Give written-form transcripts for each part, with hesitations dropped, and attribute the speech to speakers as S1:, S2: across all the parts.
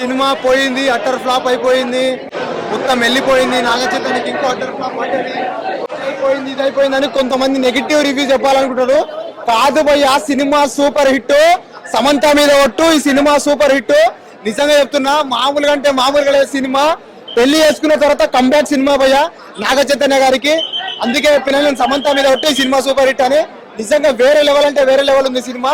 S1: Cinema పోయింది, utter flop అయిపోయింది, మొత్తం వెళ్ళిపోయింది. నాగచైతన్యకి ఇంకో అట్టర్ ఫ్లాప్ అయిపోయింది, ఇది అయిపోయింది అని కొంతమంది నెగిటివ్ రివ్యూ చెప్పాలనుకుంటారు. కాదు భయ్య, సినిమా సూపర్ హిట్. సమంత మీద ఒట్టు, ఈ సినిమా సూపర్ హిట్. నిజంగా చెప్తున్నా, మామూలుగా అంటే మామూలుగా లేదు సినిమా. పెళ్లి చేసుకున్న తర్వాత కంబ్యాక్ సినిమా భయ్య నాగచైతన్య గారికి. అందుకే పిల్లలు సమంత మీద ఒట్టు, ఈ సినిమా సూపర్ హిట్ అని. నిజంగా వేరే లెవెల్ అంటే వేరే లెవెల్ ఉంది సినిమా.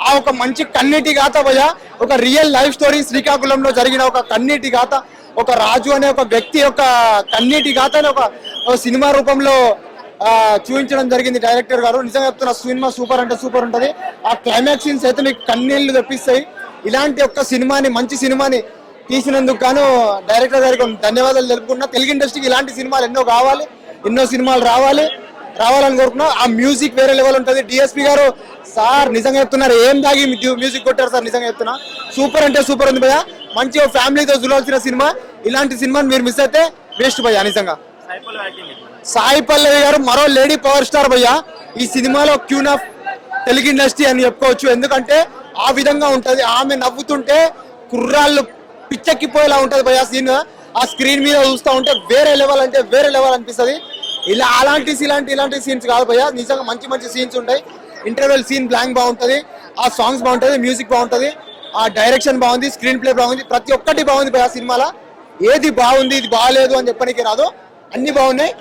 S1: ఆ ఒక మంచి కన్నీటి గాథ భయ్య, ఒక రియల్ లైఫ్ స్టోరీ. శ్రీకాకుళంలో జరిగిన ఒక కన్నీటి గాథ, ఒక రాజు అనే ఒక వ్యక్తి యొక్క కన్నీటి గాథని ఒక సినిమా రూపంలో చూపించడం జరిగింది డైరెక్టర్ గారు. నిజంగా చెప్తున్న సినిమా సూపర్ అంటే సూపర్ ఉంటది. ఆ క్లైమాక్స్ సీన్స్ అయితే మీకు కన్నీళ్లు తెప్పిస్తాయి. ఇలాంటి ఒక్క సినిమాని, మంచి సినిమాని తీసినందుకు గాను డైరెక్టర్ గారికి ధన్యవాదాలు తెలుపుకున్నా. తెలుగు ఇండస్ట్రీకి ఇలాంటి సినిమాలు ఎన్నో కావాలి, ఎన్నో సినిమాలు రావాలని కోరుకున్నా. ఆ మ్యూజిక్ వేరే లెవెల్ ఉంటుంది. డిఎస్పీ గారు సార్ నిజంగా చెప్తున్నారు, ఏం దాగి మ్యూజిక్ కొట్టారు సార్. నిజంగా చెప్తున్నా, సూపర్ అంటే సూపర్ ఉంది భయ్య. మంచిగా ఫ్యామిలీతో చూడాల్సిన సినిమా. ఇలాంటి సినిమాని మీరు మిస్ అయితే వేస్ట్ భయ్య. నిజంగా సాయి పల్లవి గారు మరో లేడీ పవర్ స్టార్ భయ్య. ఈ సినిమాలో క్యూన్ ఆఫ్ తెలుగు ఇండస్ట్రీ అని చెప్పుకోవచ్చు. ఎందుకంటే ఆ విధంగా ఉంటది. ఆమె నవ్వుతుంటే కుర్రాళ్ళు పిచ్చెక్కిపోయేలా ఉంటది భయ్య సీన్. ఆ స్క్రీన్ మీద చూస్తూ ఉంటే వేరే లెవెల్ అంటే వేరే లెవెల్ అనిపిస్తుంది. ఇలాంటి సీన్స్ కాదు భయ్య, నిజంగా మంచి మంచి సీన్స్ ఉంటాయి. ఇంటర్వెల్ సీన్ బ్లాంక్ బాగుంటది, ఆ సాంగ్స్ బాగుంటది, మ్యూజిక్ బాగుంటది, ఆ డైరెక్షన్ బాగుంది, స్క్రీన్ ప్లే బాగుంది, ప్రతి ఒక్కటి బాగుంది భయ్య సినిమాలో. ఏది బాగుంది ఇది బాగాలేదు అని చెప్పడానికి రాదు, అన్ని బాగున్నాయి.